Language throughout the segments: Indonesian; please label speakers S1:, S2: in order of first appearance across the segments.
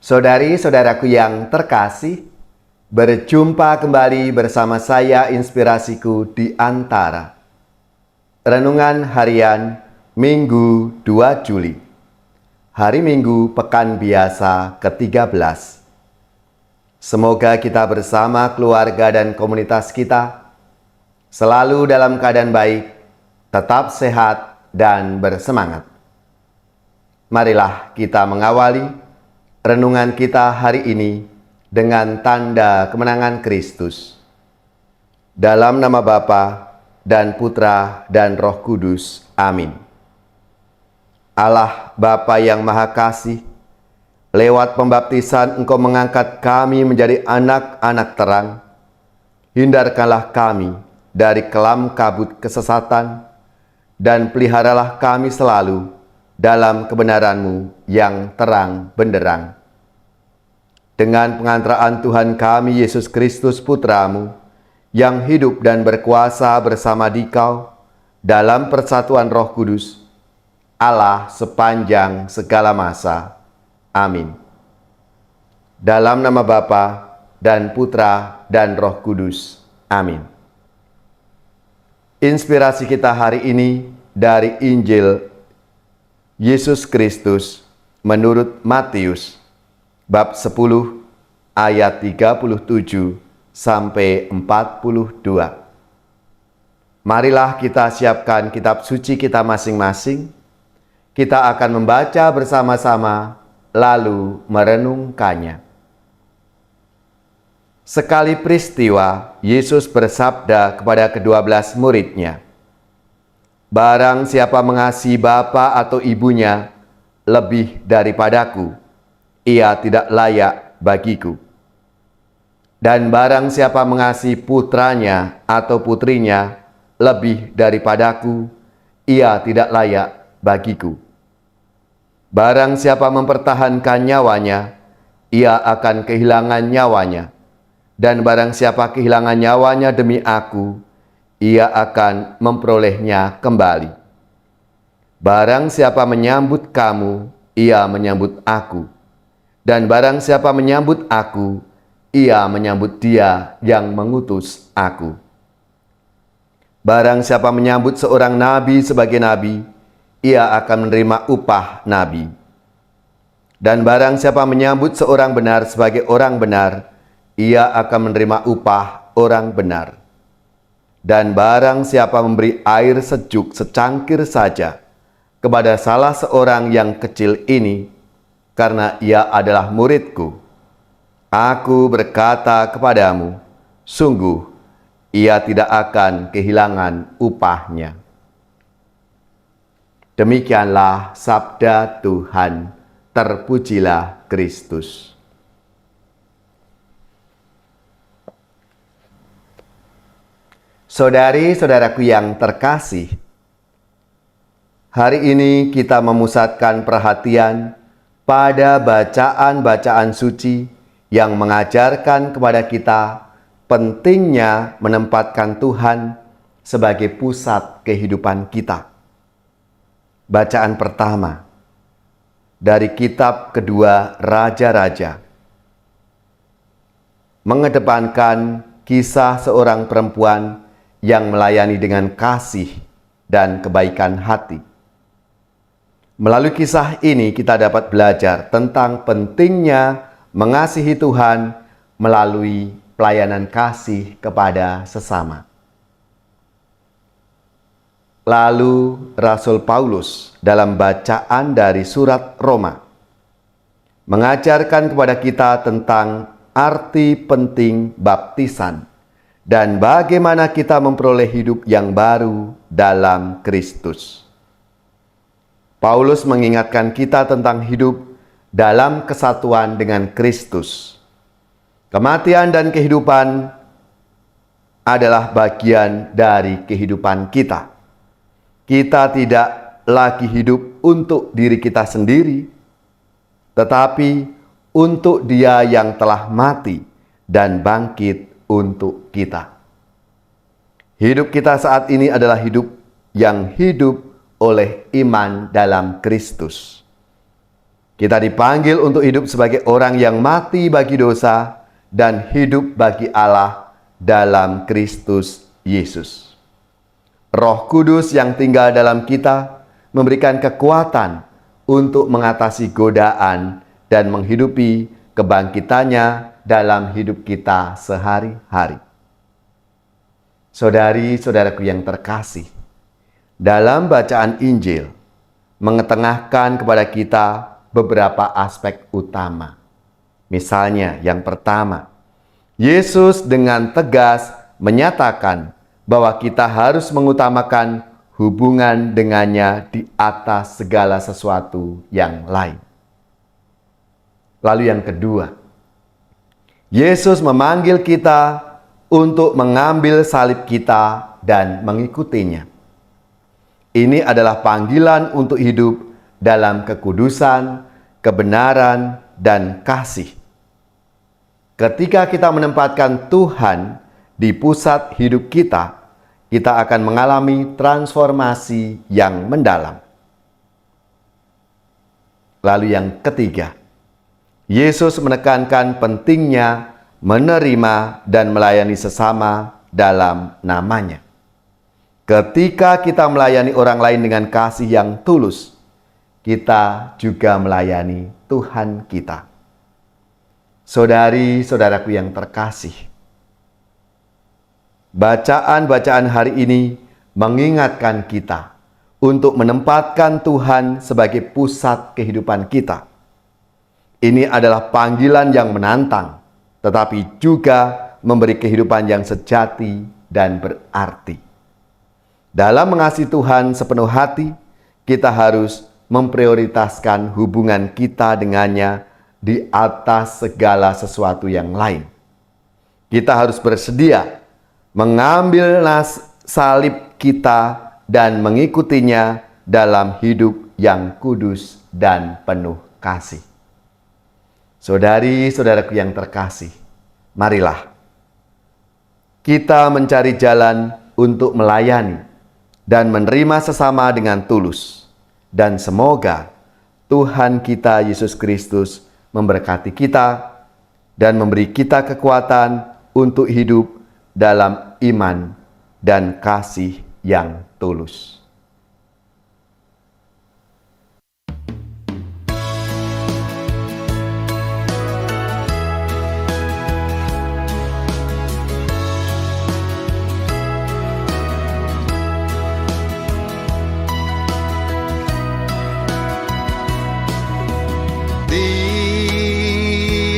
S1: Saudari-saudaraku yang terkasih, berjumpa kembali bersama saya Inspirasiku di Antara. Renungan Harian Minggu 2 Juli. Hari Minggu Pekan Biasa ke-13. Semoga kita bersama keluarga dan komunitas kita selalu dalam keadaan baik, tetap sehat dan bersemangat. Marilah kita mengawali renungan kita hari ini dengan tanda kemenangan Kristus. Dalam nama Bapa dan Putra dan Roh Kudus. Amin. Allah Bapa yang Maha Kasih, lewat pembaptisan Engkau mengangkat kami menjadi anak-anak terang. Hindarkanlah kami dari kelam kabut kesesatan dan peliharalah kami selalu dalam kebenaran-Mu yang terang benderang. Dengan pengantaraan Tuhan kami Yesus Kristus Putra-Mu, yang hidup dan berkuasa bersama Dikau dalam persatuan Roh Kudus, Allah sepanjang segala masa. Amin. Dalam nama Bapa dan Putra dan Roh Kudus. Amin. Inspirasi kita hari ini dari Injil Yesus Kristus menurut Matius bab 10 ayat 37 sampai 42. Marilah kita siapkan kitab suci kita masing-masing. Kita akan membaca bersama-sama lalu merenungkannya. Sekali peristiwa, Yesus bersabda kepada ke-12 muridnya, "Barang siapa mengasihi bapa atau ibunya lebih daripadaku, ia tidak layak bagiku. Dan barang siapa mengasihi putranya atau putrinya lebih daripadaku, ia tidak layak bagiku. Barang siapa mempertahankan nyawanya, ia akan kehilangan nyawanya. Dan barang siapa kehilangan nyawanya demi aku, ia akan memperolehnya kembali. Barang siapa menyambut kamu, ia menyambut aku. Dan barang siapa menyambut aku, ia menyambut Dia yang mengutus aku. Barang siapa menyambut seorang nabi sebagai nabi, ia akan menerima upah nabi. Dan barang siapa menyambut seorang benar sebagai orang benar, ia akan menerima upah orang benar. Dan barang siapa memberi air sejuk secangkir saja kepada salah seorang yang kecil ini, karena ia adalah muridku, aku berkata kepadamu, sungguh ia tidak akan kehilangan upahnya." Demikianlah sabda Tuhan. Terpujilah Kristus. Saudari-saudaraku yang terkasih, hari ini kita memusatkan perhatian pada bacaan-bacaan suci yang mengajarkan kepada kita pentingnya menempatkan Tuhan sebagai pusat kehidupan kita. Bacaan pertama dari kitab kedua Raja-Raja mengedepankan kisah seorang perempuan yang melayani dengan kasih dan kebaikan hati. Melalui kisah ini kita dapat belajar tentang pentingnya mengasihi Tuhan melalui pelayanan kasih kepada sesama. Lalu Rasul Paulus dalam bacaan dari surat Roma mengajarkan kepada kita tentang arti penting baptisan dan bagaimana kita memperoleh hidup yang baru dalam Kristus. Paulus mengingatkan kita tentang hidup dalam kesatuan dengan Kristus. Kematian dan kehidupan adalah bagian dari kehidupan kita. Kita tidak lagi hidup untuk diri kita sendiri, tetapi untuk Dia yang telah mati dan bangkit untuk kita. Hidup kita saat ini adalah hidup yang hidup oleh iman dalam Kristus. Kita dipanggil untuk hidup sebagai orang yang mati bagi dosa dan hidup bagi Allah dalam Kristus Yesus. Roh Kudus yang tinggal dalam kita memberikan kekuatan untuk mengatasi godaan dan menghidupi kebangkitannya dalam hidup kita sehari-hari. Saudari-saudaraku yang terkasih, dalam bacaan Injil mengetengahkan kepada kita beberapa aspek utama. Misalnya, yang pertama, Yesus dengan tegas menyatakan bahwa kita harus mengutamakan hubungan dengannya di atas segala sesuatu yang lain. Lalu yang kedua, Yesus memanggil kita untuk mengambil salib kita dan mengikutinya. Ini adalah panggilan untuk hidup dalam kekudusan, kebenaran, dan kasih. Ketika kita menempatkan Tuhan di pusat hidup kita, kita akan mengalami transformasi yang mendalam. Lalu yang ketiga, Yesus menekankan pentingnya menerima dan melayani sesama dalam namanya. Ketika kita melayani orang lain dengan kasih yang tulus, kita juga melayani Tuhan kita. Saudari-saudaraku yang terkasih, bacaan-bacaan hari ini mengingatkan kita untuk menempatkan Tuhan sebagai pusat kehidupan kita. Ini adalah panggilan yang menantang, tetapi juga memberi kehidupan yang sejati dan berarti. Dalam mengasihi Tuhan sepenuh hati, kita harus memprioritaskan hubungan kita dengannya di atas segala sesuatu yang lain. Kita harus bersedia mengambil salib kita dan mengikutinya dalam hidup yang kudus dan penuh kasih. Saudari-saudaraku yang terkasih, marilah kita mencari jalan untuk melayani dan menerima sesama dengan tulus. Dan semoga Tuhan kita Yesus Kristus memberkati kita dan memberi kita kekuatan untuk hidup dalam iman dan kasih yang tulus.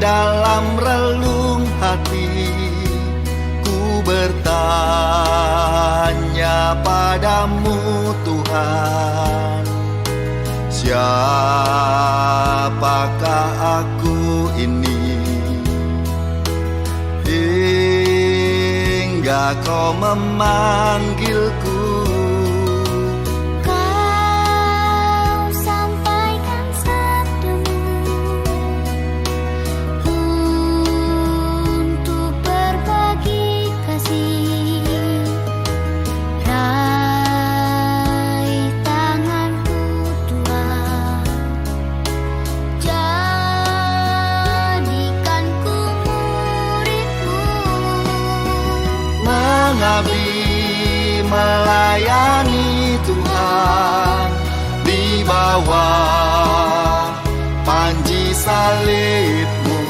S2: Dalam relung hati ku bertanya padamu Tuhan, siapakah aku ini hingga kau memanggilku. Melayani Tuhan di bawah panji salib-Mu,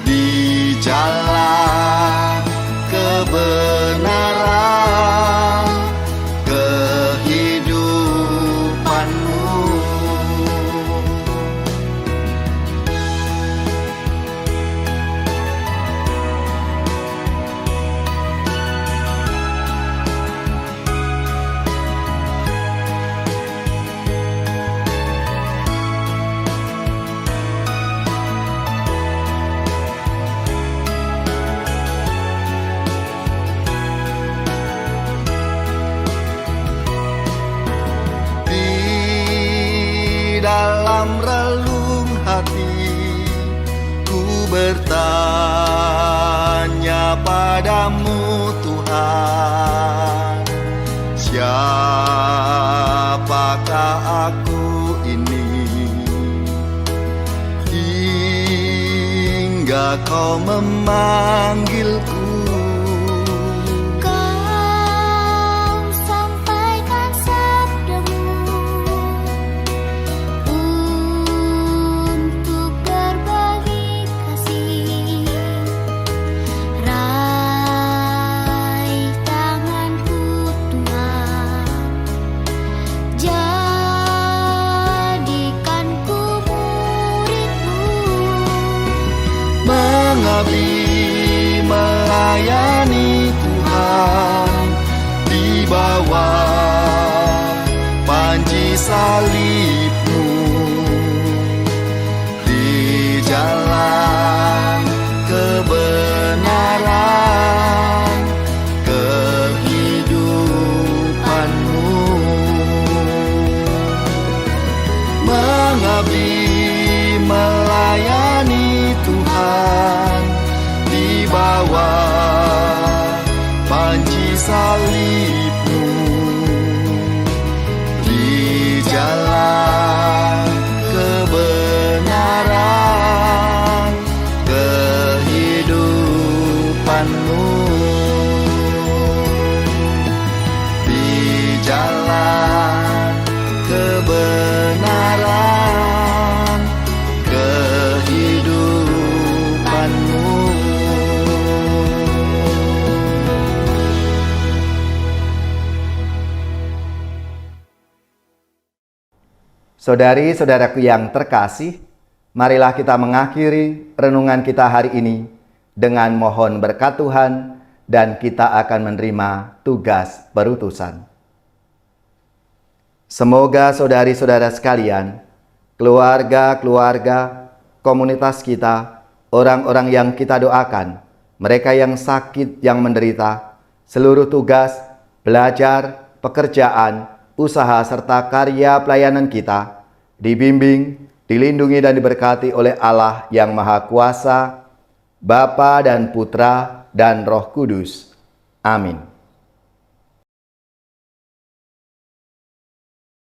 S2: di jalan kebenaran kehidupan-Mu. Dalam relung hati ku bertanya padamu Tuhan, siapakah aku ini hingga kau memanggilku.
S3: Kau sampaikan sabdamu untuk berbagi kasih. Raih tanganku Tuhan, jadikanku murid-Mu.
S2: Mengabdi melayani Tuhan di bawah panji salib-Mu, di jalan kebenaran kehidupan-Mu. Mengabdi melayani Tuhan di bawah panji salib-Mu, di jalan kebenaran kehidupan-Mu, di jalan kebenaran kehidupan-Mu.
S1: Saudari-saudaraku yang terkasih, marilah kita mengakhiri renungan kita hari ini dengan mohon berkat Tuhan dan kita akan menerima tugas berutusan. Semoga saudari-saudara sekalian, keluarga-keluarga, komunitas kita, orang-orang yang kita doakan, mereka yang sakit, yang menderita, seluruh tugas, belajar, pekerjaan, usaha serta karya pelayanan kita dibimbing, dilindungi dan diberkati oleh Allah yang Maha Kuasa, Bapa dan Putra dan Roh Kudus. Amin.